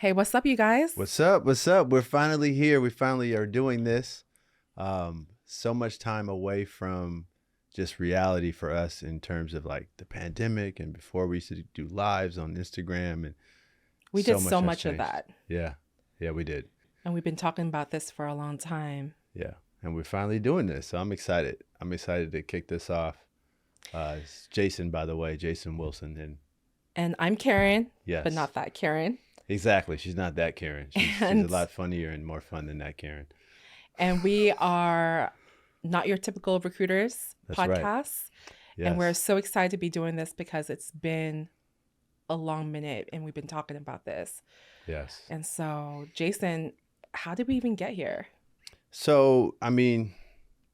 Hey, what's up, you guys? What's up? What's up? We're finally here. We finally are doing this. So much time away from just reality for us in terms of like the pandemic and before we used to do lives on Instagram and We did so much so has much of changed. that, Yeah. Yeah, we did. and we've been talking about this for a long time. Yeah. And we're finally doing this. So I'm excited. I'm excited to kick this off. It's Jason, by the way, Jason Wilson. And And I'm Karen, but yes, not that Karen. exactly. She's not that Karen. She's a And lot funnier and more fun than that Karen. and we are not your typical recruiters That's right. podcasts. And we're Yes. so excited to be doing this because it's been a long minute and we've been talking about this. Yes. And so, Jason, how did we even get here? So, I mean,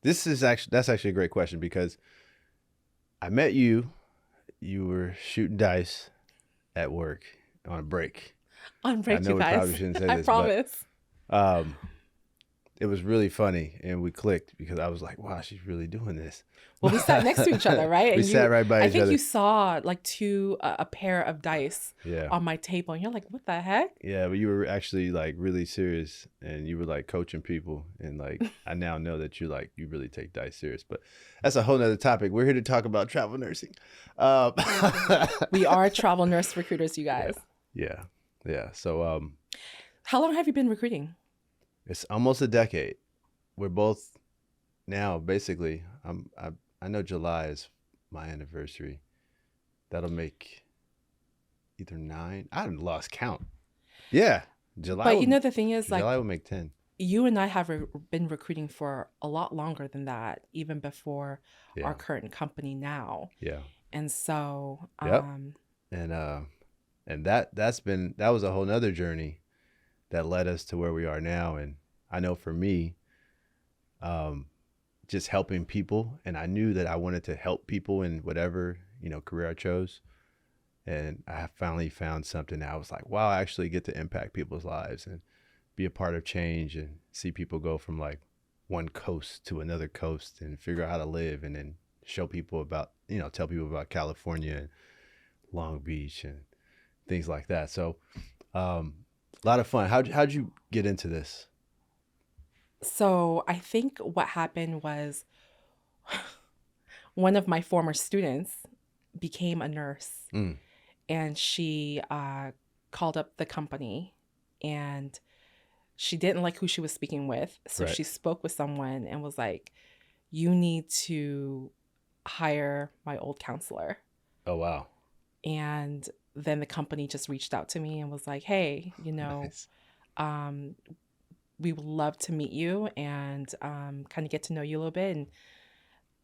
that's actually a great question because I met you. You were shooting dice at work on a break. On I break, know you we probably guys. shouldn't say I this, but promise. um, it was really funny, and we clicked because I was like, "Wow, she's really doing this." Well, we sat next to each other, right? We And sat right by I each think other. you saw like a pair of dice Yeah, on my table, and you're like, "What the heck?" yeah, but you were actually like really serious, and you were like coaching people, and like I now know that you really take dice serious. But that's a whole nother topic. We're here to talk about travel nursing. Um, We are travel nurse recruiters, you yeah, guys. yeah, yeah. So How long have you been recruiting? it's almost a decade. We're both now basically. I know July is my anniversary. That'll make either 9. I haven't lost count. Yeah, July But you will know, the thing is, like, July will make 10. you and I have been recruiting for a lot longer than that, even before our Yeah, current company now. yeah, And so, yep. And that was a whole nother journey that led us to where we are now. And I know for me, um, just helping people, and I knew that I wanted to help people in whatever career I chose. And I finally found something that I was like, wow, I actually get to impact people's lives and be a part of change and see people go from like one coast to another coast and figure out how to live and then show people about, tell people about California and Long Beach and things like that. So, a lot of fun. How'd you get into this? so I think what happened was one of my former students became a nurse, Mm, and she called up the company, and she didn't like who she was speaking with. So right. she spoke with someone and was like, "You need to hire my old counselor." Oh, wow. And then the company just reached out to me and was like, "Hey, Nice. um, we would love to meet you and kind of get to know you a little bit." And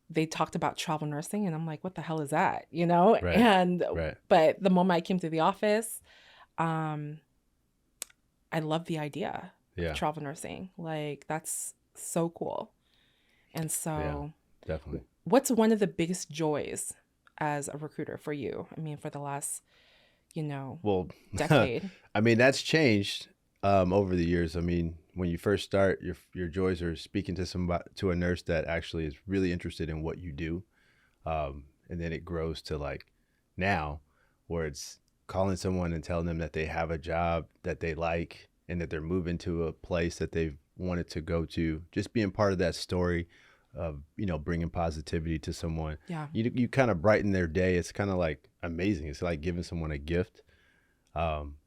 they talked about travel nursing, and I'm like, "What the hell is that?" Right. And Right. but the moment I came to the office, um, I love the idea of Yeah. travel nursing. Like, that's so cool. And Yeah. so, Definitely. what's one of the biggest joys as a recruiter for you? I mean, for the last, you know, Well, decade. I mean, that's changed over the years. I mean, when you first start, your joys are speaking to to a nurse that actually is really interested in what you do, and then it grows to like now, where it's calling someone and telling them that they have a job that they like and that they're moving to a place that they've wanted to go to. Just being part of that story of bringing positivity to someone. Yeah. You kind of brighten their day. It's kind of like amazing. It's like giving someone a gift. Um,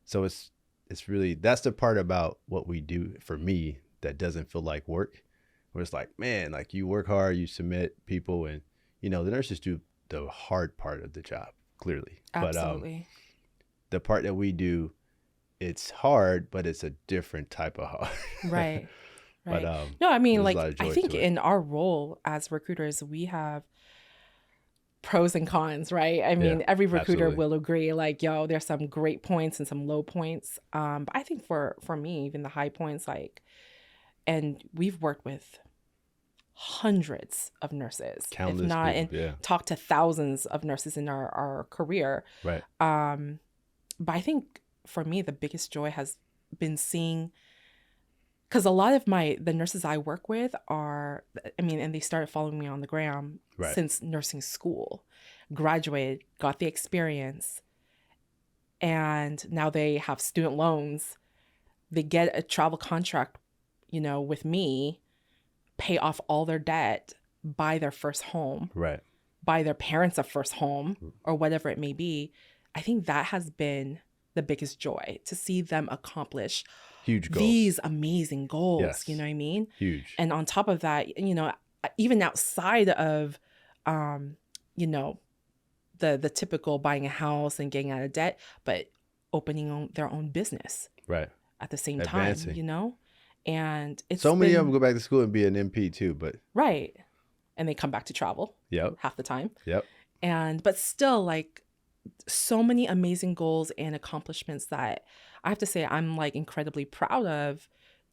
so it's really that's the part about what we do for me that doesn't feel like work. Where it's like, man, like you work hard, you submit people, and the nurses do the hard part of the job clearly. But Absolutely. the part that we do, it's hard, but it's a different type of hard. Right. But Right. No, I mean, there's a lot like, of I joy think to it. in our role as recruiters, we have pros and cons, right? I Yeah, mean, every recruiter absolutely. will agree, like, yo, there's some great points and some low points. But I think for me, even the high points, like, and we've worked with hundreds of nurses, if Countless not, people. and Yeah, talked to thousands of nurses in our career. right. Um, but I think for me, the biggest joy has been seeing, because a lot of the nurses I work with are, I mean, and they started following me on the gram Right. since nursing school, graduated, got the experience, and now they have student loans. They get a travel contract, with me, pay off all their debt, buy their first home, Right. buy their parents a first home, or whatever it may be. I think that has been the biggest joy, to see them accomplish Huge goals. these amazing goals. Yes. You know what I mean? Huge. And on top of that, even outside of, the typical buying a house and getting out of debt, but opening their own business Right. at the same Advancing. time, and it's so many of them go back to school and be an MP too, but right. And they come back to travel half the time. Yep. But still, like, so many amazing goals and accomplishments that I have to say I'm like incredibly proud of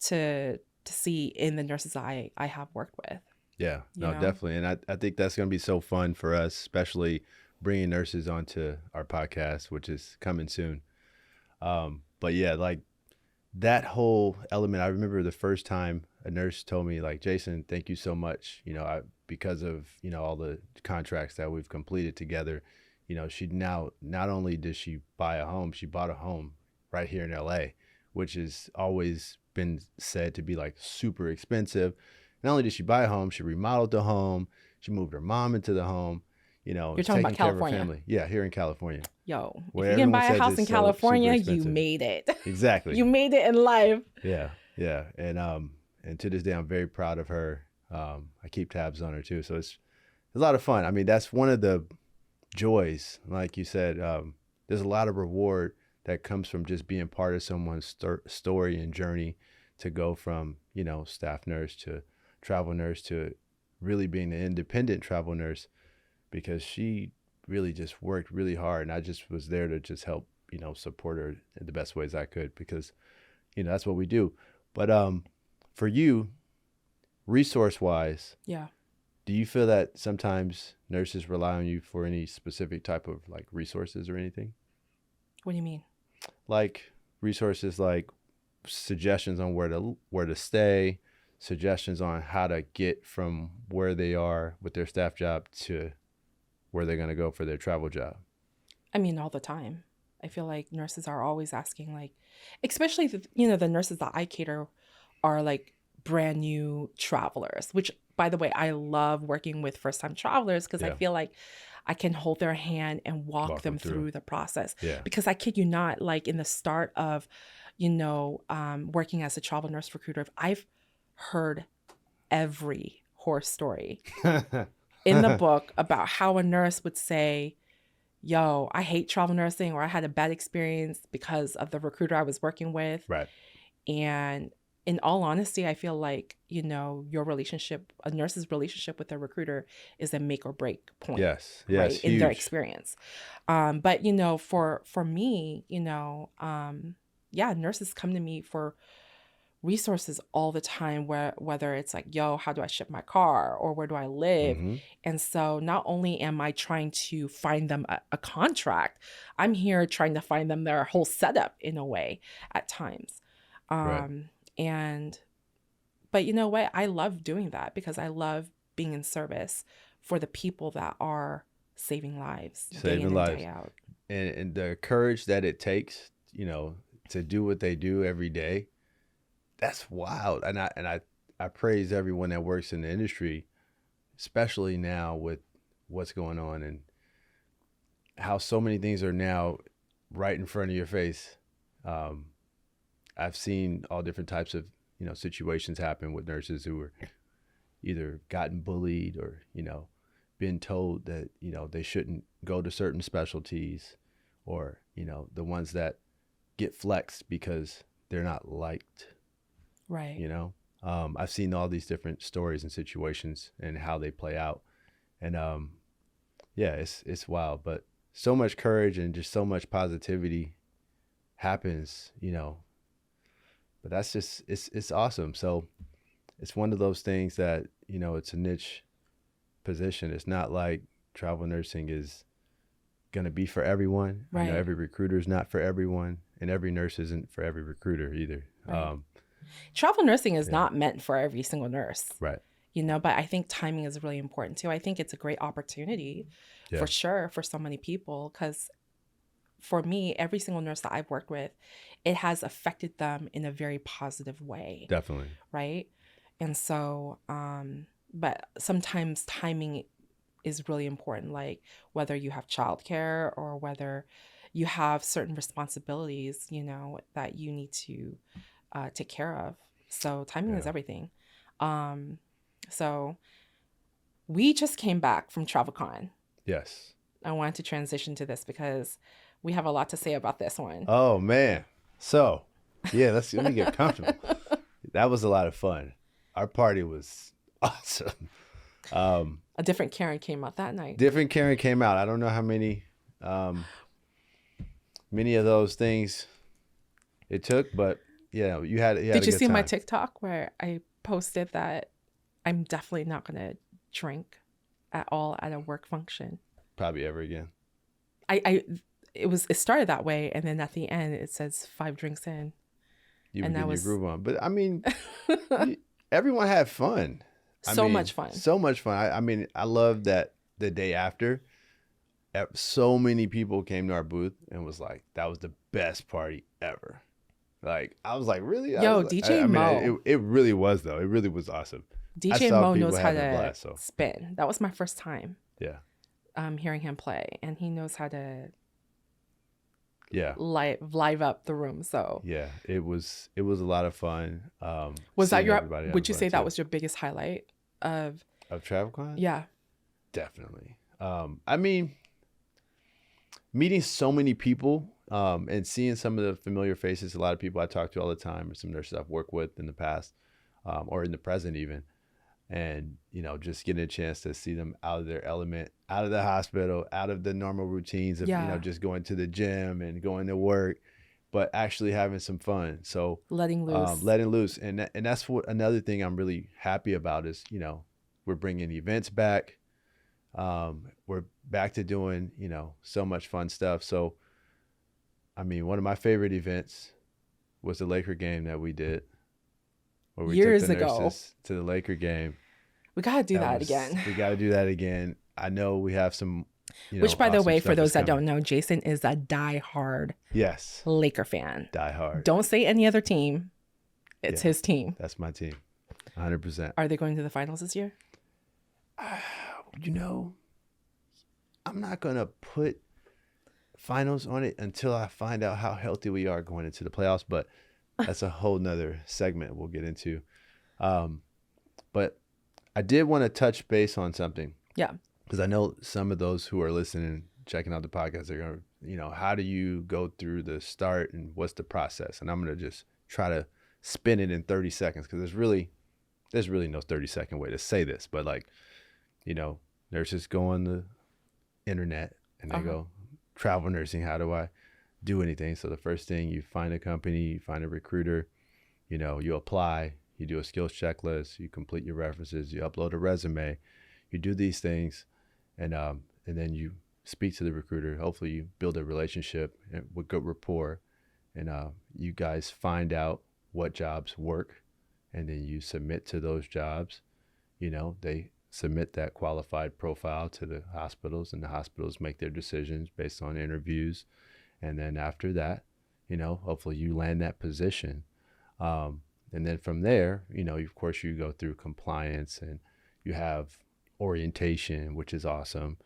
to see in the nurses I have worked with. Yeah, no, definitely. And I think that's going to be so fun for us, especially bringing nurses onto our podcast, which is coming soon. But yeah, like that whole element, I remember the first time a nurse told me, like, Jason, thank you so much. Because of, all the contracts that we've completed together, she now, not only did she buy a home, she bought a home right here in LA, which has always been said to be like super expensive. Not only did she buy a home, she remodeled the home. She moved her mom into the home. You're talking about California. Family. Yeah, here in California. Yo, if you can buy a house in California, you made it. Exactly. You made it in life. Yeah, yeah. And to this day, I'm very proud of her. I keep tabs on her too. So it's a lot of fun. I mean, that's one of the joys. Like you said, there's a lot of reward that comes from just being part of someone's story and journey to go from, staff nurse to travel nurse to really being an independent travel nurse, because she really just worked really hard, and I just was there to just help, support her in the best ways I could, because, that's what we do. But for you, resource wise, yeah, do you feel that sometimes nurses rely on you for any specific type of like resources or anything? What do you mean? Like resources like suggestions on where to stay, suggestions on how to get from where they are with their staff job to where they're going to go for their travel job? I mean, all the time. I feel like nurses are always asking, like, especially the nurses that I cater are like brand new travelers, which, by the way, I love working with first-time travelers, because I feel like I can hold their hand and walk them through the process. Yeah. Because I kid you not, like in the start of, working as a travel nurse recruiter, I've heard every horror story in the book about how a nurse would say, yo, I hate travel nursing, or I had a bad experience because of the recruiter I was working with. Right. And in all honesty, I feel like, your relationship, a nurse's relationship with their recruiter, is a make or break point. Yes. Right, in their experience. But, for me, nurses come to me for resources all the time, whether it's like, yo, how do I ship my car, or where do I live? Mm-hmm. And so not only am I trying to find them a contract, I'm here trying to find them their whole setup in a way at times. Right. But you know what? I love doing that, because I love being in service for the people that are saving lives, day in and day out. And the courage that it takes, to do what they do every day, that's wild. And I praise everyone that works in the industry, especially now with what's going on and how so many things are now right in front of your face. I've seen all different types of, situations happen with nurses who were either gotten bullied or, been told that, they shouldn't go to certain specialties, or, the ones that get flexed because they're not liked. Right. I've seen all these different stories and situations and how they play out. And it's wild, but so much courage and just so much positivity happens, but that's just, it's awesome. So it's one of those things that, it's a niche position. It's not like travel nursing is going to be for everyone. Right. Every recruiter is not for everyone, and every nurse isn't for every recruiter either. Right. Travel nursing is not meant for every single nurse. Right. But I think timing is really important too. I think it's a great opportunity for sure for so many people, because for me, every single nurse that I've worked with, it has affected them in a very positive way. Definitely. Right. And so, but sometimes timing is really important, like whether you have childcare or whether you have certain responsibilities, that you need to take care of. So timing is everything. So we just came back from TravelCon. Yes. I wanted to transition to this because we have a lot to say about this one. Oh man. So yeah, let me get comfortable. That was a lot of fun. Our party was awesome. A different Karen came out that night. Different Karen came out. I don't know how many of those things it took, but yeah, you had Did you see time. my TikTok where I posted that I'm definitely not going to drink at all at a work function? Probably ever again. It started that way, and then at the end it says 5 drinks in. You were getting your groove on. But I mean, everyone had fun. So much fun. So much fun. I mean, I love that the day after, so many people came to our booth and was like, that was the best party ever. Like, I was like, really? DJ Mo. It really was, though. It really was awesome. DJ Mo knows how to spin. That was my first time. Yeah. Hearing him play, and he knows how to live up the room. So yeah, it was a lot of fun. Was that would you say that was your biggest highlight of TravelCon? Yeah, definitely. I mean, meeting so many people and seeing some of the familiar faces, a lot of people I talk to all the time, or some nurses I've worked with in the past, or in the present even. And, just getting a chance to see them out of their element, out of the hospital, out of the normal routines of, just going to the gym and going to work, but actually having some fun. So letting loose. And that's what another thing I'm really happy about is, we're bringing events back. We're back to doing, so much fun stuff. So, I mean, one of my favorite events was the Laker game that we did. Where we years took the ago nurses to the Laker game. We gotta do that again. We gotta do that again. I know we have some, which, by the way, for those that coming. don't know, Jason is a diehard Laker fan. Diehard. Don't say any other team. It's his team. That's my team. 100%. Are they going to the finals this year? I'm not gonna put finals on it until I find out how healthy we are going into the playoffs, but that's a whole nother segment we'll get into. But I did want to touch base on something. Yeah. Because I know some of those who are listening, checking out the podcast, they're going to, how do you go through the start and what's the process? And I'm going to just try to spin it in 30 seconds because there's really no 30-second way to say this. But nurses go on the internet and they go, travel nursing, how do I do anything? So the first thing, you find a company, you find a recruiter, you apply, you do a skills checklist, you complete your references, you upload a resume, you do these things, and then you speak to the recruiter. Hopefully you build a relationship with good rapport, and you guys find out what jobs work, and then you submit to those jobs. They submit that qualified profile to the hospitals, and the hospitals make their decisions based on interviews. And then after that, hopefully you land that position. And then from there, of course, you go through compliance and you have orientation, which is awesome.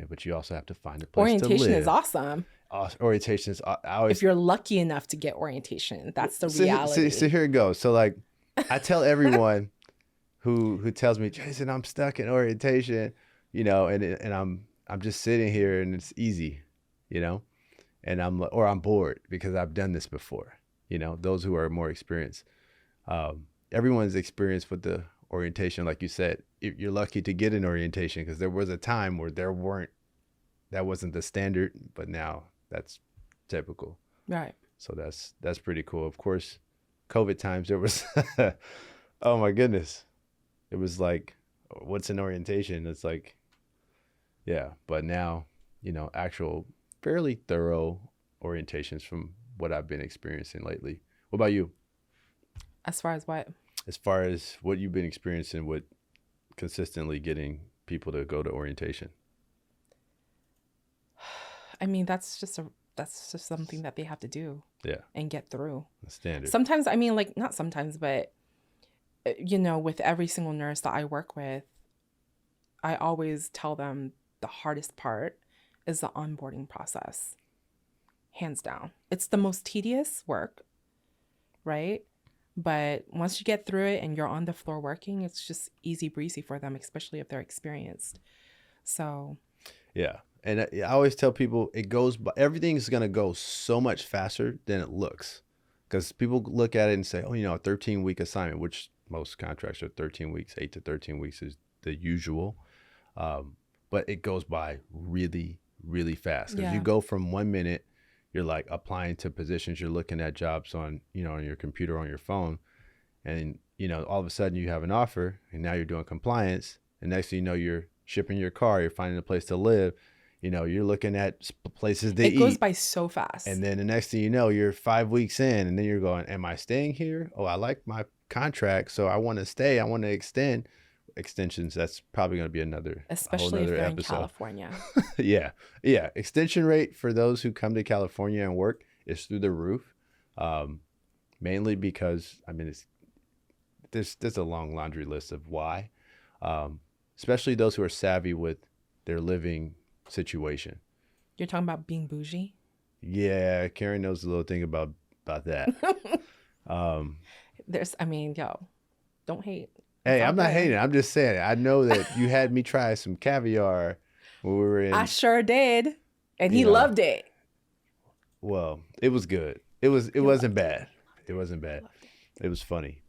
But you also have to find a place to live. Orientation is awesome. Orientation is if you're lucky enough to get orientation, that's the reality. So here it goes. So like, I tell everyone who tells me, Jason, I'm stuck in orientation, and I'm just sitting here and it's easy, and I'm bored because I've done this before. Those who are more experienced. Everyone's experienced with the orientation, like you said, you're lucky to get an orientation because there was a time where that wasn't the standard, but now that's typical. Right. So that's pretty cool. Of course, COVID times, there was, oh my goodness. It was like, what's an orientation? It's like, yeah. But now, actual fairly thorough orientations from what I've been experiencing lately. What about you? As far as what? As far as what you've been experiencing with consistently getting people to go to orientation. I mean, that's just that's just something that they have to do. Yeah. And get through. Standard. Sometimes, I mean, like, not sometimes, but, you know, with every single nurse that I work with, I always tell them the hardest part is the onboarding process. Hands down. It's the most tedious work, right? But once you get through it and you're on the floor working, it's just easy breezy for them, especially if they're experienced. So. Yeah. And I always tell people everything's going to go so much faster than it looks. Because people look at it and say, oh, you know, a 13-week assignment, which most contracts are 13 weeks, 8 to 13 weeks is the usual. But it goes by really, really fast. Because you go from 1 minute, you're like applying to positions, you're looking at jobs on, you know, on your computer, on your phone. And, you know, all of a sudden you have an offer and now you're doing compliance. And next thing you know, you're shipping your car, you're finding a place to live. You know, you're looking at places to eat. It goes by so fast. And then the next thing you know, you're 5 weeks in and then you're going, am I staying here? Oh, I like my contract. So I want to stay. I want to extend. Extensions, that's probably going to be another especially if they're in California. Yeah. Extension rate for those who come to California and work is through the roof. Mainly because, I mean, there's a long laundry list of why. Especially those who are savvy with their living situation. You're talking about being bougie? Yeah, Karen knows a little thing about that. Don't hate. Hey, I'm not hating. I'm just saying. I know that you had me try some caviar when we were in. I sure did, and he loved it. Well, it was good. It wasn't bad. It wasn't bad. It was funny,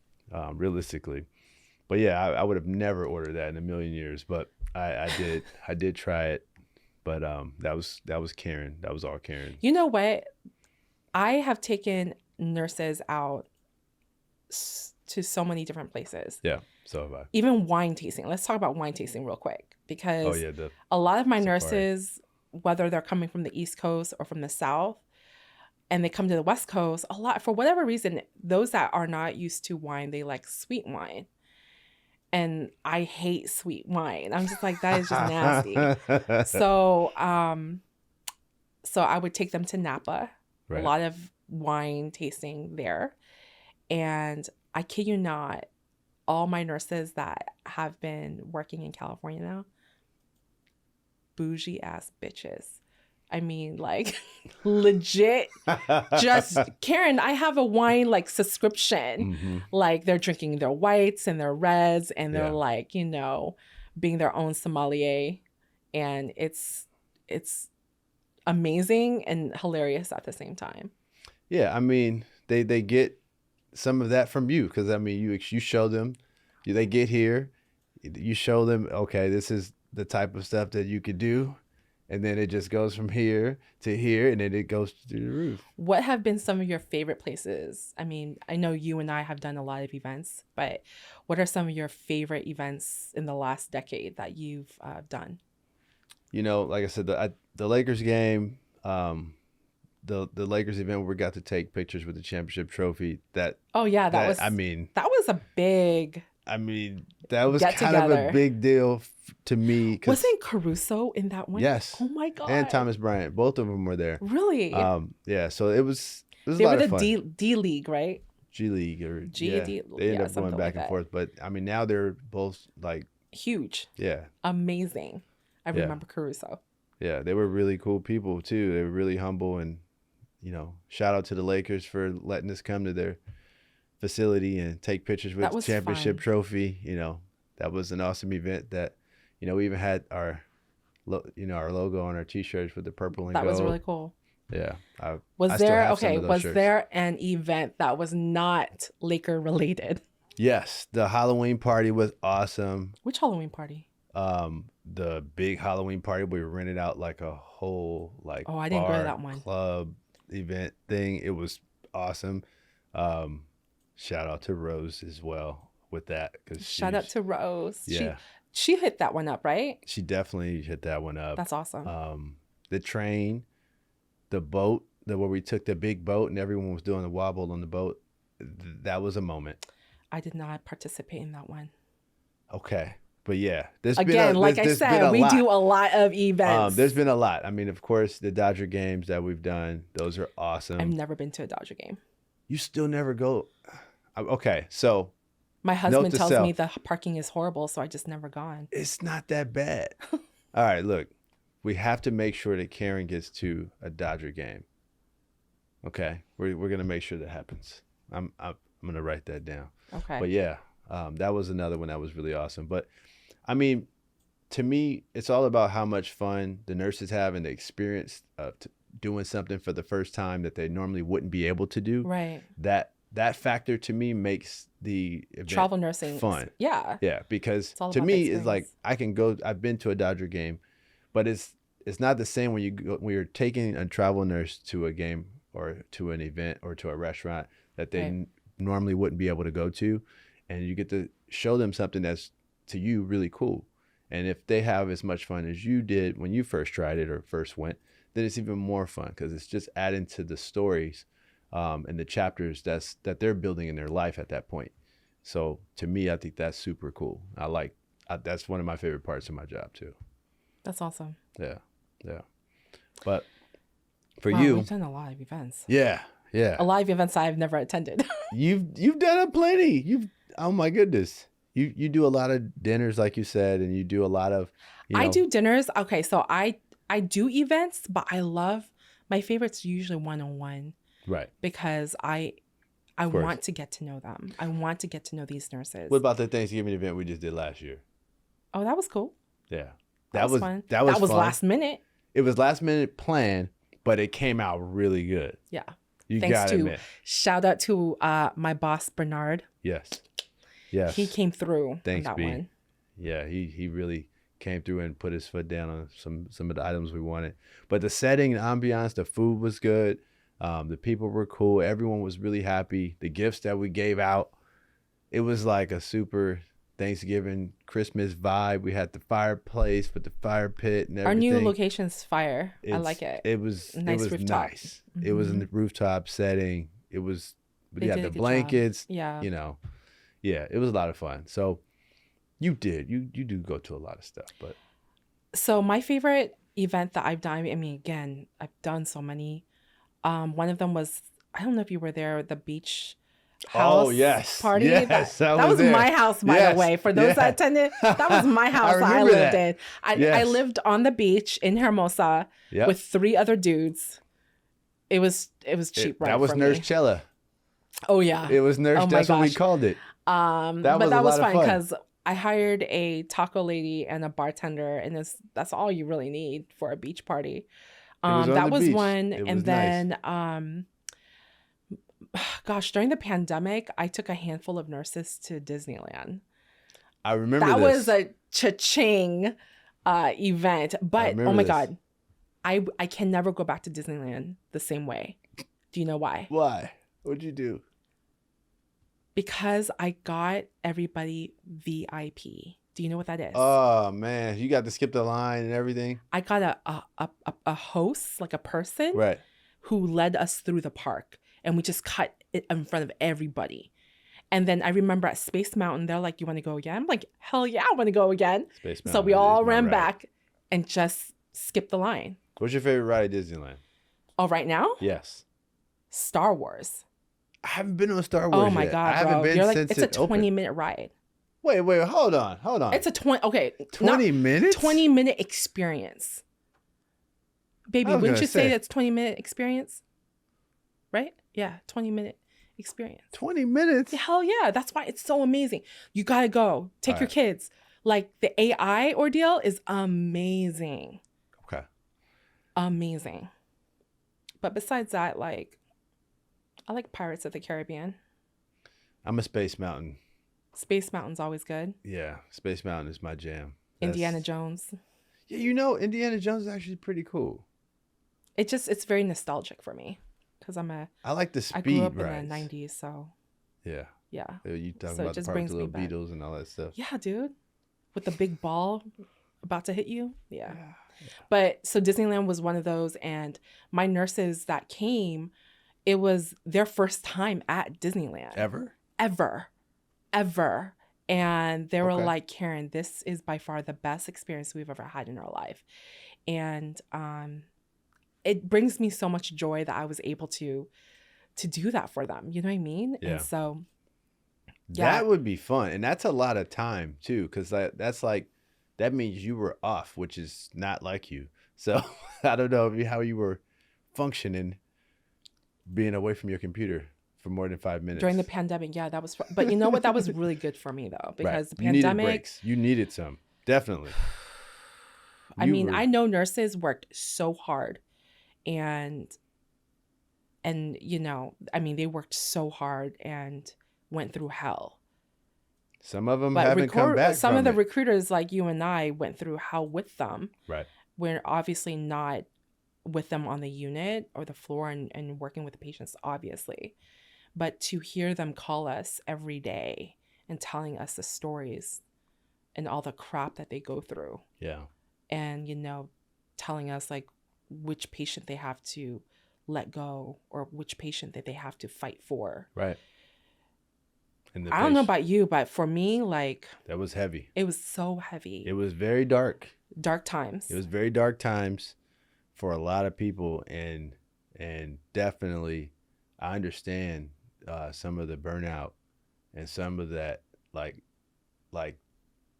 realistically. But yeah, I would have never ordered that in a million years. But I did. I did try it. But that was Karen. That was all Karen. You know what? I have taken nurses out to so many different places. Yeah, so have I. Even wine tasting. Let's talk about wine tasting real quick, because a lot of my nurses, whether they're coming from the East Coast or from the South, and they come to the West Coast, for whatever reason, those that are not used to wine, they like sweet wine. And I hate sweet wine. I'm just like, that is just nasty. So I would take them to Napa. Right. A lot of wine tasting there. And I kid you not, all my nurses that have been working in California now, bougie ass bitches. I mean, like, legit. Just, Karen, I have a wine like subscription. Mm-hmm. Like, they're drinking their whites and their reds, and they're like, you know, being their own sommelier. And it's amazing and hilarious at the same time. Yeah, I mean, they get some of that from you, because I mean, you show them, they get here, you show them, okay, this is the type of stuff that you could do, and then it just goes from here to here, and then it goes to the roof. What have been some of your favorite places? I mean, I know you and I have done a lot of events, but what are some of your favorite events in the last decade that you've done? You know, like I said, the Lakers game, the Lakers event where we got to take pictures with the championship trophy. That was a big. I mean, that was kind of a big deal to me. Wasn't Caruso in that one? Yes. Oh my God. And Thomas Bryant, both of them were there. Really? Yeah. So it was a lot of fun. They were the D League, right? G League or GED. Yeah. They ended up going back and forth, but I mean, now they're both like huge. Yeah. Amazing. I remember Caruso. Yeah, they were really cool people too. They were really humble, and you know, shout out to the Lakers for letting us come to their facility and take pictures with the championship trophy. You know, that was an awesome event. That, you know, we even had our logo on our T-shirts with the purple and gold. That was really cool. Yeah. Was there an event that was not Laker related? Yes, the Halloween party was awesome. Which Halloween party? The big Halloween party, we rented out like a whole I didn't go to that one. Club event thing. It was awesome. Shout out to Rose as well with that. Shout out to Rose. Yeah. She hit that one up, right? She definitely hit that one up. That's awesome. The train, the boat, where we took the big boat and everyone was doing the wobble on the boat. That was a moment. I did not participate in that one. Okay. But yeah, Again, like I said, we do a lot of events. There's been a lot. I mean, of course, the Dodger games that we've done, those are awesome. I've never been to a Dodger game. You still never go? Okay, so my husband tells me the parking is horrible, so I just never gone. It's not that bad. All right, look, we have to make sure that Karen gets to a Dodger game. Okay, we're gonna make sure that happens. I'm gonna write that down. Okay. But yeah, that was another one that was really awesome. But I mean, to me, it's all about how much fun the nurses have and the experience of doing something for the first time that they normally wouldn't be able to do. Right. That factor to me makes the event travel nursing fun. Yeah. Yeah, because to me it's like I can go. I've been to a Dodger game, but it's not the same when you're taking a travel nurse to a game or to an event or to a restaurant that they normally wouldn't be able to go to, and you get to show them something that's to you really cool. And if they have as much fun as you did when you first tried it or first went, then it's even more fun because it's just adding to the stories and the chapters that they're building in their life at that point. So to me, I think that's super cool. That's one of my favorite parts of my job too. That's awesome. Yeah. But for you, we've done a lot of events. Yeah. A lot of events I've never attended. You've done a plenty. Oh my goodness. You do a lot of dinners, like you said, and you do a lot of. I do dinners. Okay, so I do events, but my favorites usually one-on-one. Right. Because I want to get to know them. I want to get to know these nurses. What about the Thanksgiving event we just did last year? Oh, that was cool. Yeah. That was fun. That was fun. Last minute. It was last minute planned, but it came out really good. Yeah. Thanks to admit. Shout out to my boss Bernard. Yes. He came through. Thanks, on that B. one. Yeah, he really came through and put his foot down on some of the items we wanted. But the setting, the ambiance, the food was good. The people were cool. Everyone was really happy. The gifts that we gave out, it was like a super Thanksgiving, Christmas vibe. We had the fireplace with the fire pit and everything. Our new location's fire. I like it. It was nice. Nice. Mm-hmm. It was in the rooftop setting. It was. They had the blankets. Job. Yeah. You know, yeah, it was a lot of fun. So, you do go to a lot of stuff, but. So my favorite event that I've done. I mean, again, I've done so many. One of them was, I don't know if you were there, the beach house party. Yes, that was my house, by the way. For those that attended, that was my house I lived in. I lived on the beach in Hermosa with 3 other dudes. It was cheap, right? That was Nurse Chella. Oh yeah, it was Nurse. That's what we called it. That was fun because I hired a taco lady and a bartender, and that's all you really need for a beach party. That was one. And then, gosh, during the pandemic, I took a handful of nurses to Disneyland. I remember that was a cha-ching event. But oh my God, I can never go back to Disneyland the same way. Do you know why? Why? What'd you do? Because I got everybody VIP. Do you know what that is? Oh man, you got to skip the line and everything. I got a host, like a person, right, who led us through the park, and we just cut it in front of everybody. And then I remember at Space Mountain, they're like, "You want to go again?" I'm like, "Hell yeah, I want to go again!" Space Mountain. So we all ran back and just skipped the line. What's your favorite ride at Disneyland? Oh, right now? Yes. Star Wars. I haven't been to a Star Wars. Oh my God, I haven't been since it's a 20-minute ride. Wait, hold on. It's a 20 minutes? 20-minute experience. Baby, wouldn't you say that's 20-minute experience? Right? Yeah, 20-minute experience. 20 minutes? Hell yeah. That's why it's so amazing. You got to go. Take your kids. Like, the AI ordeal is amazing. Okay. Amazing. But besides that, like, I like Pirates of the Caribbean. I'm a Space Mountain. Space Mountain's always good. Yeah, Space Mountain is my jam. Indiana Jones. Yeah, Indiana Jones is actually pretty cool. It's very nostalgic for me because I like the speed. I grew up in the 90s, so. Yeah. Yeah. You talking about the part with the little Beatles and all that stuff. Yeah, dude. With the big ball about to hit you. Yeah. But so Disneyland was one of those, and my nurses that came, it was their first time at Disneyland. Ever. And they were Okay. like, Karen, this is by far the best experience we've ever had in our life. And it brings me so much joy that I was able to do that for them. You know what I mean? Yeah. And so, That would be fun. And that's a lot of time too, because that's like, that means you were off, which is not like you. So I don't know how you were functioning being away from your computer for more than 5 minutes. during the pandemic, yeah, that was, but you know what? That was really good for me though, because the You needed pandemic, breaks. You needed some, definitely. I mean, I know nurses worked so hard and you know, I mean, they worked so hard and went through hell. Some of them But haven't come back some from of the it. recruiters like you and I went through hell with them. Right. We're obviously not with them on the unit or the floor and working with the patients, obviously. But to hear them call us every day and telling us the stories and all the crap that they go through. Yeah. And, you know, telling us like which patient they have to let go or which patient that they have to fight for. Right. And I don't know about you, but for me, like, that was heavy. It was so heavy. It was very dark. Dark times. It was very dark times for a lot of people, and definitely I understand some of the burnout and some of that like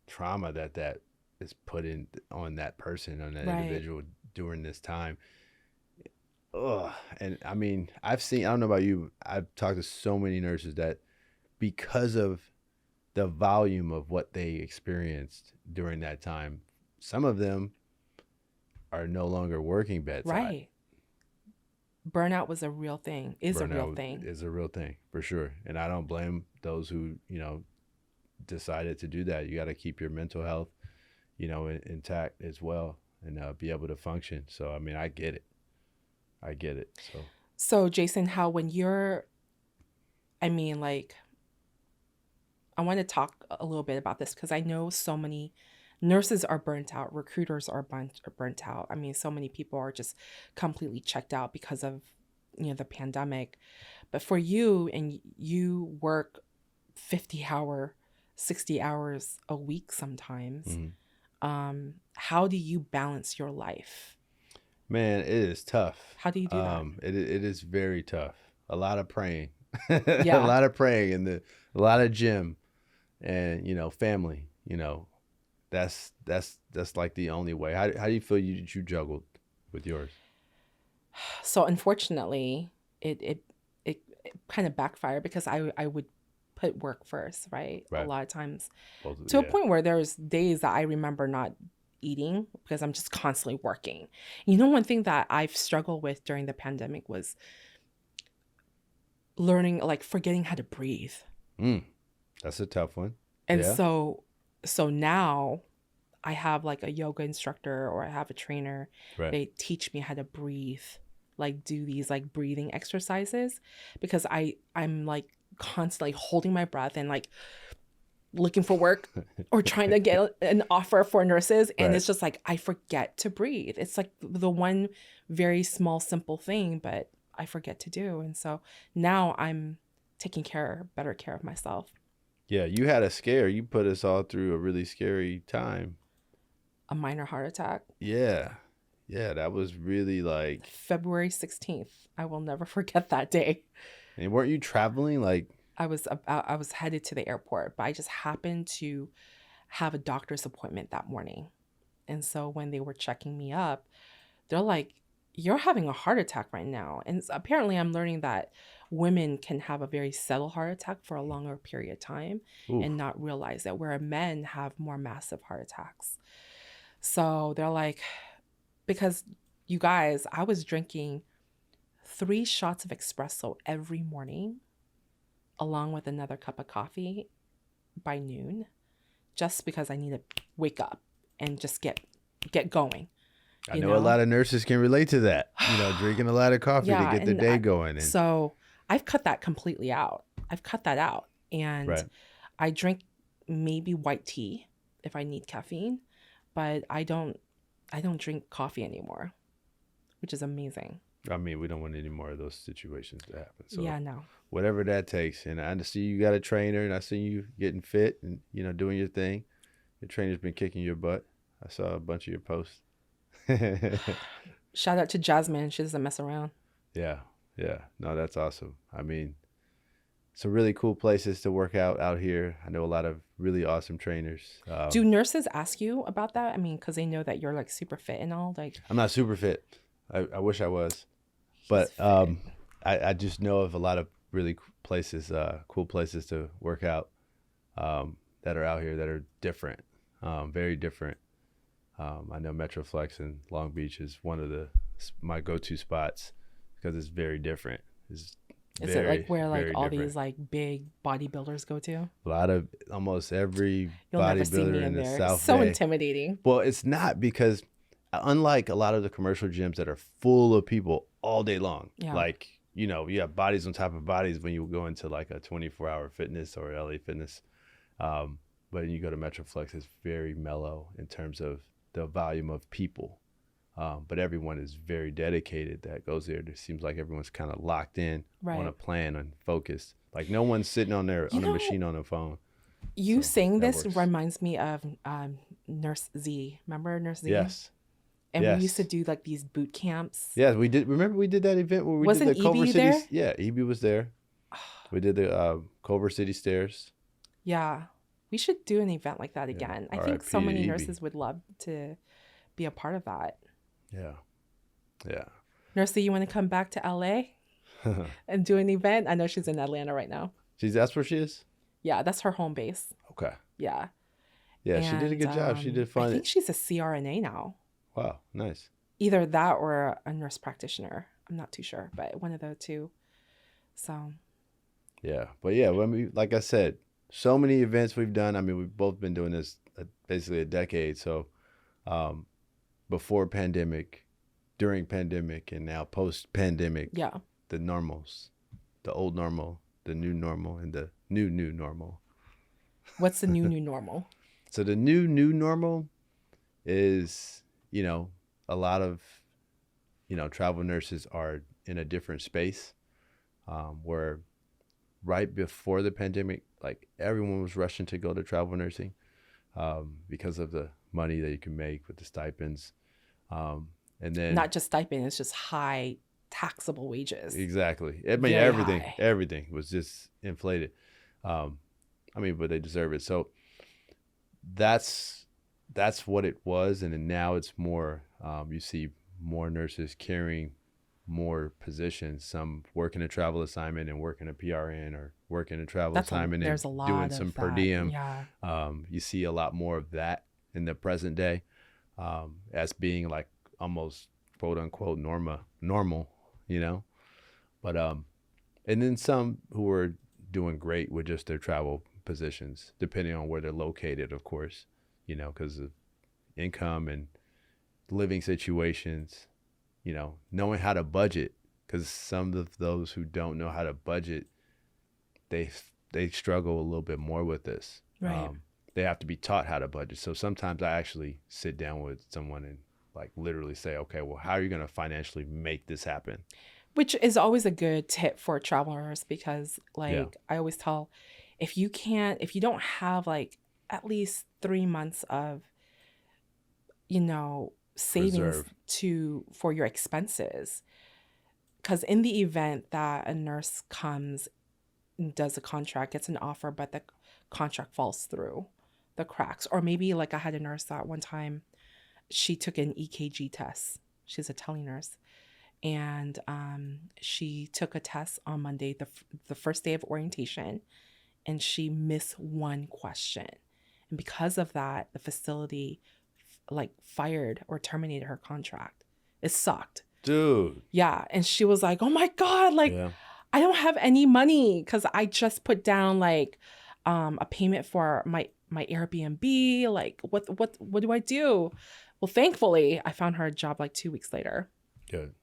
trauma that is put in on that person, on that individual during this time. Ugh. And I mean, I don't know about you, I've talked to so many nurses that because of the volume of what they experienced during that time, some of them are no longer working bedside. Right. Burnout was a real thing. Is a real thing for sure. And I don't blame those who, you know, decided to do that. You got to keep your mental health, you know, intact as well, and be able to function. So, I mean, I get it. So Jason, how when you're, I mean, like, I want to talk a little bit about this because I know so many nurses are burnt out, recruiters are burnt out. I mean, so many people are just completely checked out because of, you know, the pandemic. But for you, and you work 60 hours a week sometimes. Mm-hmm. How do you balance your life? Man, it is tough. How do you do that? It is very tough. A lot of praying. Yeah. A lot of praying and a lot of gym and, you know, family, you know. That's like the only way. How do you feel you juggled with yours? So unfortunately, it kind of backfired because I would put work first, right? A lot of times to a point where there's days that I remember not eating because I'm just constantly working. You know, one thing that I've struggled with during the pandemic was learning, like, forgetting how to breathe. That's a tough one. And so now I have like a yoga instructor or I have a trainer. Right. They teach me how to breathe, like do these like breathing exercises, because I'm like constantly holding my breath and like looking for work or trying to get an offer for nurses. And it's just like, I forget to breathe. It's like the one very small, simple thing, but I forget to do. And so now I'm taking better care of myself. Yeah, you had a scare. You put us all through a really scary time. A minor heart attack. Yeah, that was really like February 16th. I will never forget that day. And weren't you traveling? Like I was headed to the airport, but I just happened to have a doctor's appointment that morning. And so when they were checking me up, they're like, you're having a heart attack right now. And apparently I'm learning that women can have a very subtle heart attack for a longer period of time and not realize that, where men have more massive heart attacks. So they're like, because you guys, I was drinking 3 shots of espresso every morning, along with another cup of coffee by noon, just because I need to wake up and just get going. I know a lot of nurses can relate to that, you know, drinking a lot of coffee to get the day going. So I've cut that completely out. I've cut that out. And I drink maybe white tea if I need caffeine, but I don't drink coffee anymore, which is amazing. I mean, we don't want any more of those situations to happen. So Yeah, no. whatever that takes. And I see you got a trainer, and I see you getting fit and doing your thing. Your trainer's been kicking your butt. I saw a bunch of your posts. Shout out to Jasmine. She doesn't mess around. Yeah, yeah. No, that's awesome. I mean, some really cool places to work out here. I know a lot of really awesome trainers. Do nurses ask you about that? I mean, because they know that you're like super fit and all. Like, I'm not super fit. I wish I was, but I just know of a lot of really places, cool places to work out that are out here that are different, very different. I know Metroflex in Long Beach is one of my go-to spots because it's very different. Is it like where like all different. These like big bodybuilders go to? A lot of almost every You'll never see me bodybuilder in the there. South It's so Bay. intimidating. Well, it's not, because unlike a lot of the commercial gyms that are full of people all day long, Yeah. like, you have bodies on top of bodies when you go into like a 24-hour fitness or LA Fitness. But when you go to Metroflex, it's very mellow in terms of the volume of people. But everyone is very dedicated that goes there. It seems like everyone's kind of locked in on a plan and focused. Like no one's sitting on a machine on a phone. You So saying that this works. reminds me of Nurse Z. Remember Nurse Z? Yes. And Yes. we used to do like these boot camps. Yeah, we did. Remember we did that event where we Wasn't did the Culver Evie City. there? Yeah, Evie was there. We did the Culver City stairs. Yeah. We should do an event like that again. I think so RIP to many Evie. nurses would love to be a part of that. Yeah. Yeah. Nurse Z, you want to come back to LA and do an event? I know she's in Atlanta right now. That's where she is? Yeah, that's her home base. Okay. Yeah. Yeah, she did a good job. She did fun. I think she's a CRNA now. Wow, nice. Either that or a nurse practitioner. I'm not too sure, but one of the two. So. Yeah, but yeah, like I said, so many events we've done. I mean, we've both been doing this basically a decade. So, before pandemic, during pandemic, and now post pandemic. Yeah. The normals, the old normal, the new normal, and the new normal. What's the new normal? So the new normal is, a lot of, travel nurses are in a different space, where right before the pandemic, like everyone was rushing to go to travel nursing, because of the money that you can make with the stipends. And then not just stipend, it's just high taxable wages. Exactly. I mean, everything was just inflated. But they deserve it. So that's what it was. And then now it's more, you see more nurses carrying more positions, some working a travel assignment and working a PRN, or working a travel assignment and doing some per diem. Yeah. You see a lot more of that in the present day, as being like almost quote unquote normal, but and then some who are doing great with just their travel positions, depending on where they're located, of course, because of income and living situations, knowing how to budget, because some of those who don't know how to budget, they struggle a little bit more with this. Right. They have to be taught how to budget. So sometimes I actually sit down with someone and like literally say, okay, well, how are you going to financially make this happen? Which is always a good tip for travelers, because I always tell, if you don't have like at least 3 months of, savings for your expenses, because in the event that a nurse comes and does a contract, gets an offer, but the contract falls through the cracks, or maybe like I had a nurse that one time, she took an EKG test. She's a tele nurse. And she took a test on Monday, the first day of orientation, and she missed one question. And because of that, the facility fired or terminated her contract. It sucked. Dude. Yeah. And she was like, oh my God, I don't have any money, because I just put down a payment for my Airbnb. Like, what do I do? Well, thankfully, I found her a job 2 weeks later. Good.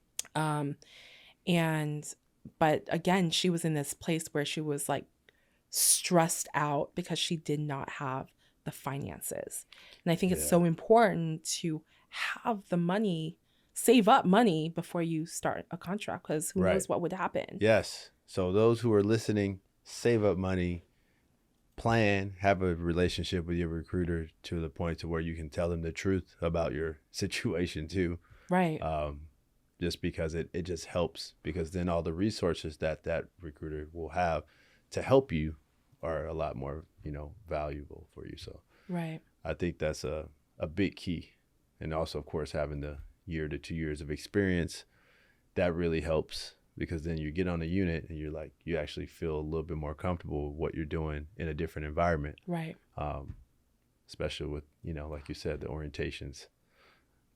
But again, she was in this place where she was stressed out because she did not have the finances. And I think it's so important to have the money save up money before you start a contract, because who Right. knows what would happen. Yes. So those who are listening, save up money, plan, have a relationship with your recruiter to the point to where you can tell them the truth about your situation too. Right. Just because it just helps, because then all the resources that that recruiter will have to help you are a lot more, valuable for you. So Right. I think that's a big key. And also, of course, having the year to 2 years of experience, that really helps, because then you get on a unit and you're like, you actually feel a little bit more comfortable with what you're doing in a different environment. Right. Especially with, like you said, the orientations.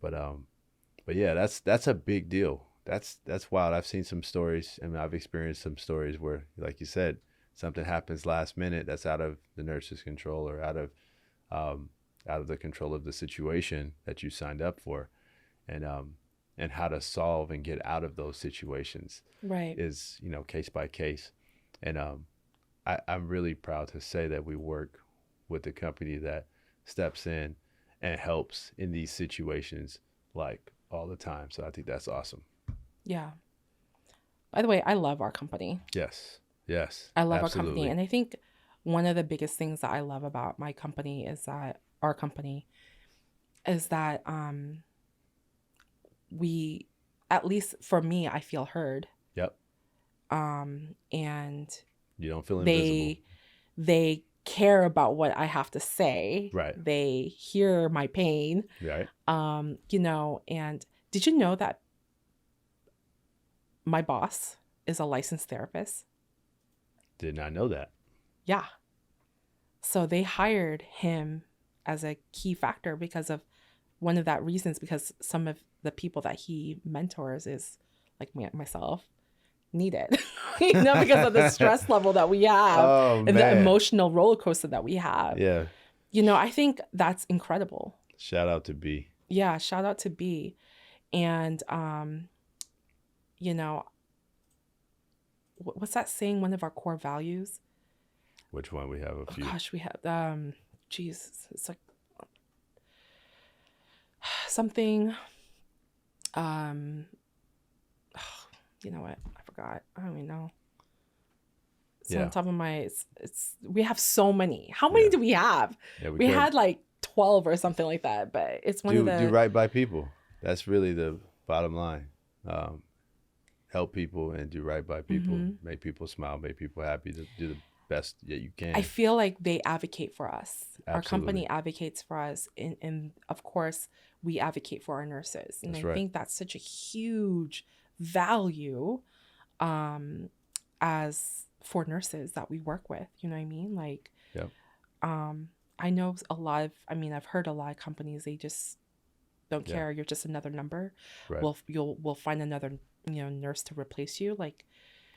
But yeah, that's a big deal. That's wild. I've seen some stories, and I've experienced some stories where, like you said, something happens last minute that's out of the nurse's control, or out of the control of the situation that you signed up for, and how to solve and get out of those situations Right. is, case by case. And I'm really proud to say that we work with a company that steps in and helps in these situations, like, all the time. So I think that's awesome. Yeah. By the way, I love our company. Yes. I love Absolutely. our company. And I think one of the biggest things that I love about my company is that our company is that we, at least for me, I feel heard. Yep. And You don't feel invisible. they care about what I have to say. Right. They hear my pain. Right. And did you know that my boss is a licensed therapist? Did not know that. Yeah. So they hired him as a key factor because of one of that reasons, because some of the people that he mentors is like myself needed, because of the stress level that we have and the emotional roller coaster that we have. Yeah. I think that's incredible. Shout out to B. Yeah. Shout out to B. And, what's that saying? One of our core values. Which one? We have a few. Oh gosh, we have, Jesus, it's like something, you know what? I forgot. I don't even know. It's on top of my, it's we have so many. How many do we have? Yeah, we had like 12 or something like that, but it's one of the... Do right by people. That's really the bottom line. Help people and do right by people. Make people smile, make people happy, to do the best that you can. I feel like they advocate for us. Absolutely. Our company advocates for us. And of course, we advocate for our nurses. And I think that's such a huge value as for nurses that we work with. You know what I mean? Like, yep. I know I've heard a lot of companies, they just don't care. You're just another number. Right. We'll find another, nurse to replace you. Like,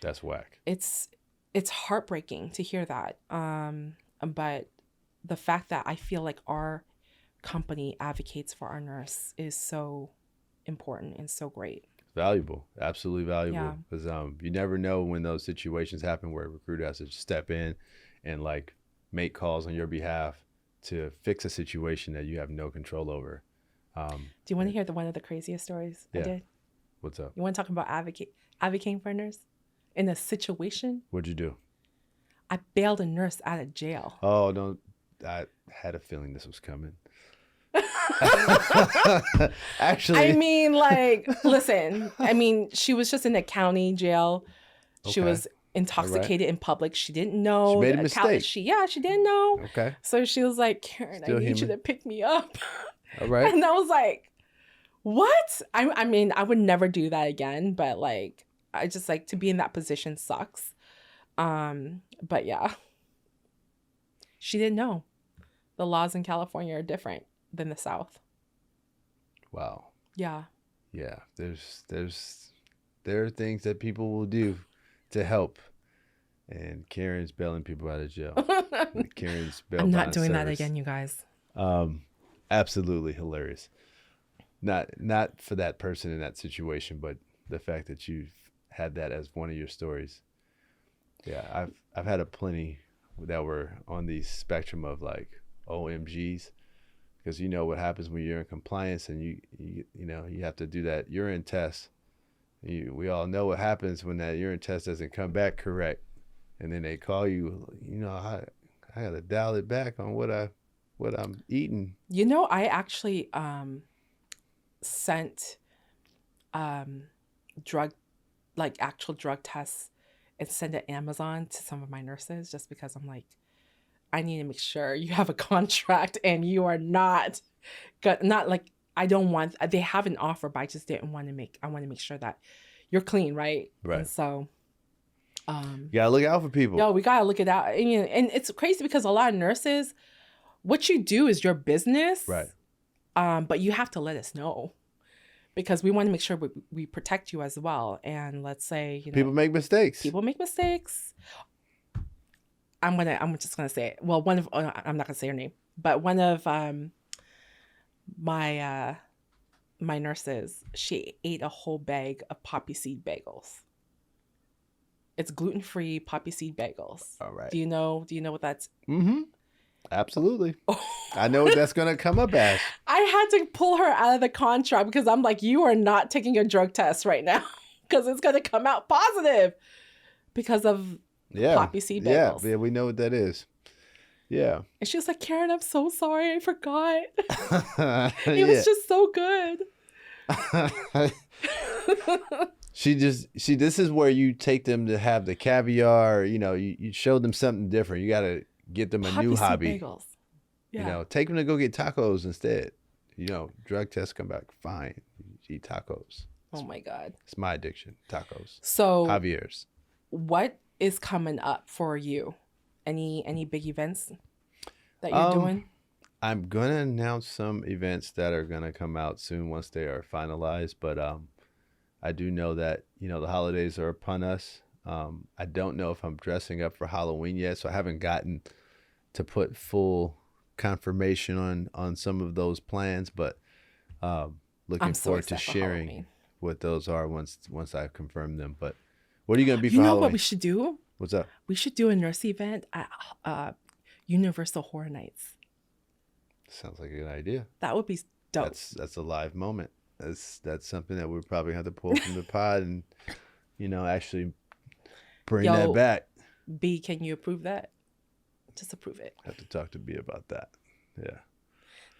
that's whack. It's heartbreaking to hear that. But the fact that I feel like our company advocates for our nurse is so important and so great. Valuable. Absolutely valuable. Because you never know when those situations happen where a recruiter has to step in and like make calls on your behalf to fix a situation that you have no control over. Do you want to hear one of the craziest stories I did? What's up? You want to talk about advocating for a nurse in a situation? What'd you do? I bailed a nurse out of jail. Oh, no. I had a feeling this was coming. Actually, listen, she was just in a county jail. She was intoxicated in public. She didn't know. She made a mistake. She didn't know. Okay. So she was like, Karen, I need you to pick me up. All right. And I was like, what? I would never do that again, but like, I just like to be in that position sucks. But yeah, she didn't know. The laws in California are different than the South. Wow. Yeah. Yeah. There are things that people will do to help. And Karen's bailing people out of jail. Karen's bail I'm not bond doing that service. again, you guys. Absolutely hilarious. Not for that person in that situation, but the fact that you've had that as one of your stories. Yeah, I've had a plenty that were on the spectrum of like OMGs, because you know what happens when you're in compliance and you have to do that urine test. We all know what happens when that urine test doesn't come back correct, and then they call you. I got to dial it back on what I'm eating. I actually sent drug, like actual drug tests, and sent it Amazon to some of my nurses just because I'm like, I need to make sure you have a contract and you are not like, I don't want, they have an offer, but I just didn't want to I want to make sure that you're clean, right? Right. And so, you gotta look out for people. No, we gotta look it out. And it's crazy because a lot of nurses, what you do is your business. Right. But you have to let us know because we want to make sure we protect you as well. And let's say, people make mistakes. People make mistakes. I'm just gonna say it. Well, I'm not gonna say her name, but one of my nurses, she ate a whole bag of poppy seed bagels. It's gluten-free poppy seed bagels. All right. Do you know what that's? Mm-hmm. Absolutely. I know what that's going to come up as. I had to pull her out of the contract because I'm like, you are not taking a drug test right now because it's going to come out positive because of poppy seed bagels. Yeah, we know what that is. Yeah. And she was like, Karen, I'm so sorry. I forgot. It was just so good. This is where you take them to have the caviar, you show them something different. You got to get them a new hobby. Bagels. Yeah. Take them to go get tacos instead. Drug tests come back fine. You eat tacos. Oh my God. It's my addiction, tacos. So Javier's. What is coming up for you? Any big events that you're doing? I'm going to announce some events that are going to come out soon once they are finalized, but I do know that, the holidays are upon us. I don't know if I'm dressing up for Halloween yet, so I haven't gotten to put full confirmation on some of those plans, but looking forward to sharing what those are once I confirm them. But what are you going to be for Halloween? You know what we should do? What's up? We should do a nurse event at Universal Horror Nights. Sounds like a good idea. That would be dope. That's a live moment. That's something that we probably have to pull from the pod and actually bring that back. B, can you approve that? Just approve it. Have to talk to B about that. Yeah.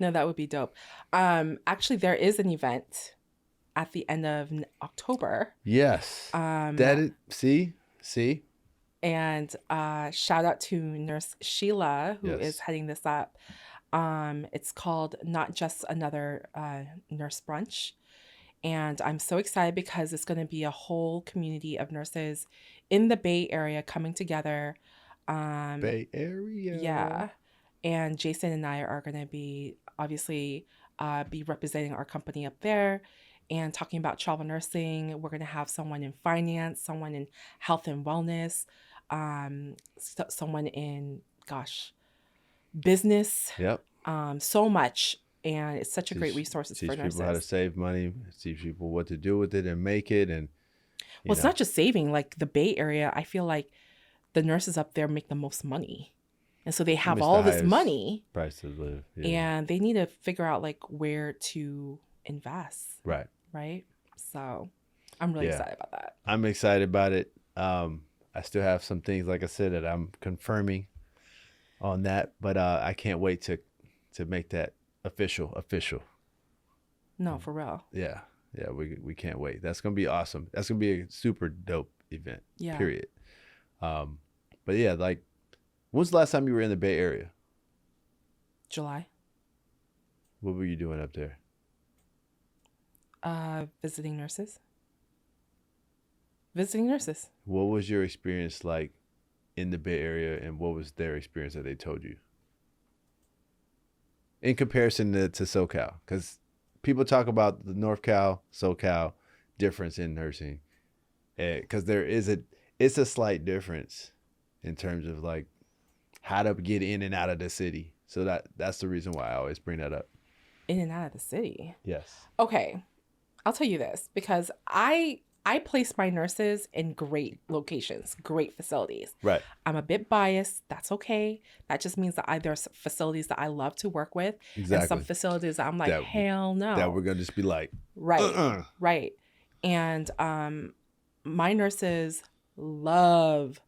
No, that would be dope. Actually, there is an event at the end of October. Yes. See. And shout out to Nurse Sheila, who is heading this up. It's called Not Just Another Nurse Brunch. And I'm so excited because it's going to be a whole community of nurses in the Bay Area coming together. Bay Area. Yeah. And Jason and I are going to be obviously be representing our company up there and talking about travel nursing. We're going to have someone in finance, someone in health and wellness, someone in, business. Yep. So much. And it's such a great resource for nurses. Teach people how to save money, teach people what to do with it and make it. And it's not just saving. Like the Bay Area, I feel like the nurses up there make the most money. And so they have all this money. Price to live. Yeah. And they need to figure out like where to invest. Right. Right. So I'm really excited about that. I'm excited about it. I still have some things, like I said, that I'm confirming on that, but I can't wait to make that official. No, for real. Yeah. We can't wait. That's gonna be awesome. That's gonna be a super dope event. Yeah. Period. But yeah, like, when's the last time you were in the Bay Area? July. What were you doing up there? Visiting nurses. What was your experience like in the Bay Area, and what was their experience that they told you in comparison to SoCal? Because people talk about the North Cal, SoCal difference in nursing, because it's a slight difference in terms of like how to get in and out of the city. So that's the reason why I always bring that up. In and out of the city. Yes. Okay. I'll tell you this, because I I place my nurses in great locations, great facilities. Right. I'm a bit biased. That's okay. That just means that there's facilities that I love to work with, and some Exactly. facilities that I'm like, That hell no. that we're gonna just be like, Right. Right. And my nurses love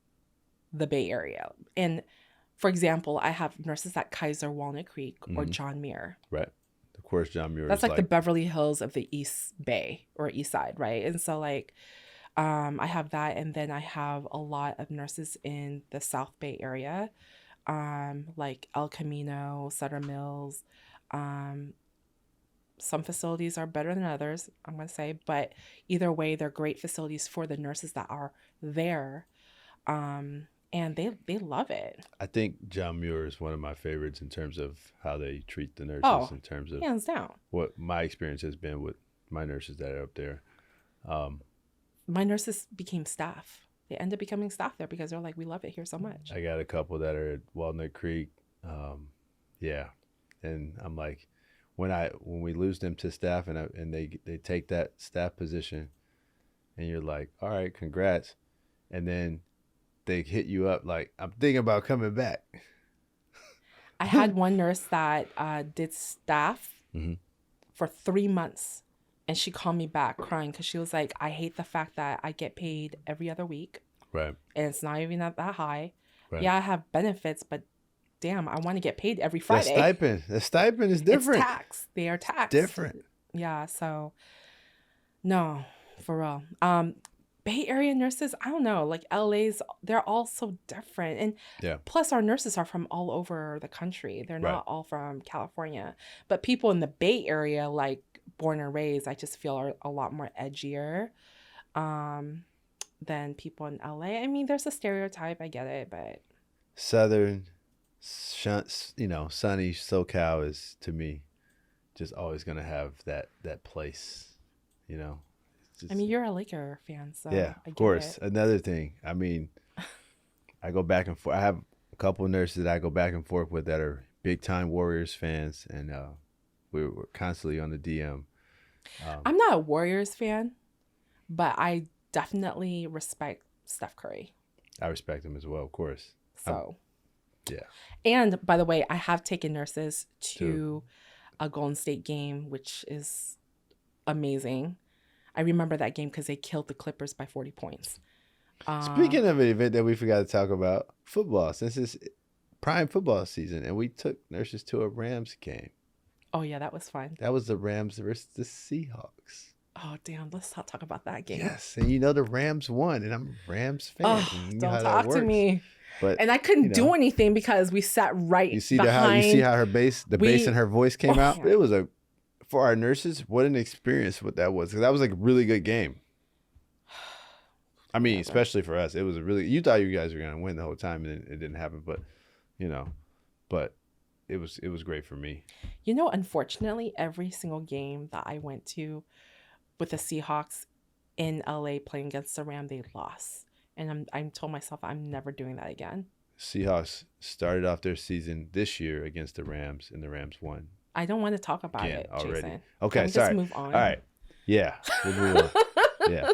the Bay Area. And for example, I have nurses at Kaiser Walnut Creek or John Muir. Right. Of course, John Muir. That's like the Beverly Hills of the East Bay or East Side, right? And so like I have that, and then I have a lot of nurses in the South Bay area, like El Camino, Sutter Mills. Some facilities are better than others, I'm going to say, but either way, they're great facilities for the nurses that are there. And they love it. I think John Muir is one of my favorites in terms of how they treat the nurses. Oh, in terms of hands down. What my experience has been with my nurses that are up there. My nurses became staff. They end up becoming staff there because they're like, we love it here so much. I got a couple that are at Walnut Creek. Yeah, and I'm like, when we lose them to staff and they take that staff position, and you're like, all right, congrats, and then they hit you up like, I'm thinking about coming back. I had one nurse that did staff for 3 months, and she called me back crying because she was like, I hate the fact that I get paid every other week. Right. And it's not even that high. Right. Yeah, I have benefits, but damn, I want to get paid every Friday. The stipend is different. It's taxed. They are taxed. Different. Yeah, so no, for real. Bay Area nurses, I don't know, like LA's, they're all so different. And plus our nurses are from all over the country. They're not all from California. But people in the Bay Area, like born and raised, I just feel are a lot more edgier than people in LA. I mean, there's a stereotype, I get it, but Southern, sunny SoCal is, to me, just always going to have that place, I mean, you're a Laker fan, so yeah, of course. Another thing, I mean, I go back and forth. I have a couple of nurses that I go back and forth with that are big time Warriors fans, and we're constantly on the DM. I'm not a Warriors fan, but I definitely respect Steph Curry. I respect him as well, of course. So, yeah. And by the way, I have taken nurses to a Golden State game, which is amazing. I remember that game because they killed the Clippers by 40 points. Speaking of an event that we forgot to talk about, football, since it's prime football season, and we took nurses to a Rams game. Oh, yeah, that was fun. That was the Rams versus the Seahawks. Oh, damn. Let's not talk about that game. Yes, and the Rams won, and I'm a Rams fan. Oh, don't talk to me. But, and I couldn't do anything because we sat right behind. You see how bass in her voice came out? It was for our nurses, what an experience what that was. Because that was like a really good game. I mean, especially for us. It was you thought you guys were going to win the whole time, and it didn't happen. But, but it was great for me. Unfortunately, every single game that I went to with the Seahawks in LA playing against the Rams, they lost. And I told myself I'm never doing that again. Seahawks started off their season this year against the Rams, and the Rams won. I don't want to talk about it, already. Jason. Okay, sorry. Just move on. All right. Yeah. We'll move on. Yeah.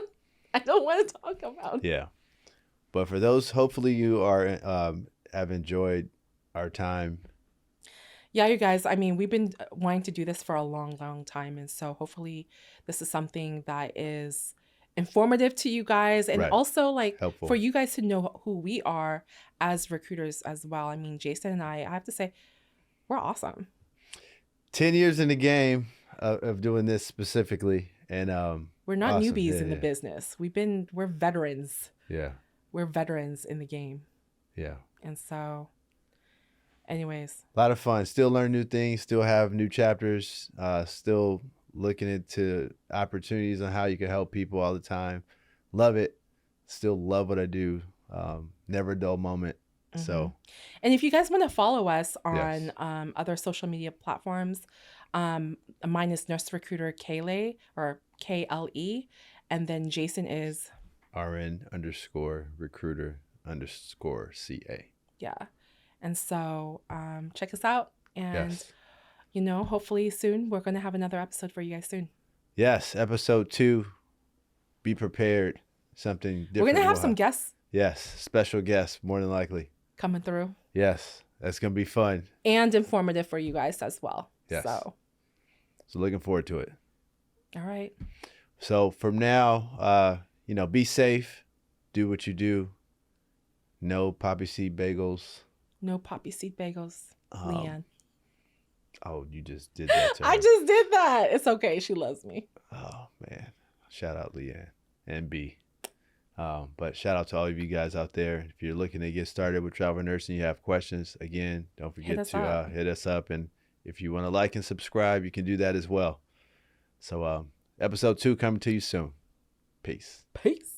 I don't want to talk about it. Yeah. But for those, hopefully you have enjoyed our time. Yeah, you guys, I mean, we've been wanting to do this for a long, long time. And so hopefully this is something that is informative to you guys, and also like helpful for you guys to know who we are as recruiters as well. I mean, Jason and I have to say, we're awesome. 10 years in the game of doing this specifically, and we're not newbies in the business. We're veterans. Yeah, we're veterans in the game. Yeah. And so anyways, a lot of fun. Still learn new things, still have new chapters, still looking into opportunities on how you can help people all the time. Love it. Still love what I do. Never a dull moment. Mm-hmm. So, and if you guys want to follow us on other social media platforms, mine is Nurse Recruiter Kale or KLE, and then Jason is RN_recruiter_CA. Yeah. And so check us out, and hopefully soon we're going to have another episode for you guys soon. Yes, episode 2. be prepared. Something different. We're going to have some guests. Yes, special guests, more than likely. Coming through. Yes, that's going to be fun. And informative for you guys as well. Yes. So looking forward to it. All right. So from now, be safe. Do what you do. No poppy seed bagels. No poppy seed bagels, Leanne. Oh, you just did that to her. I just did that. It's okay. She loves me. Oh, man. Shout out Leanne and B. But shout out to all of you guys out there. If you're looking to get started with travel nursing, you have questions, again, don't forget to hit us up. And if you want to like and subscribe, you can do that as well. So episode 2 coming to you soon. Peace. Peace.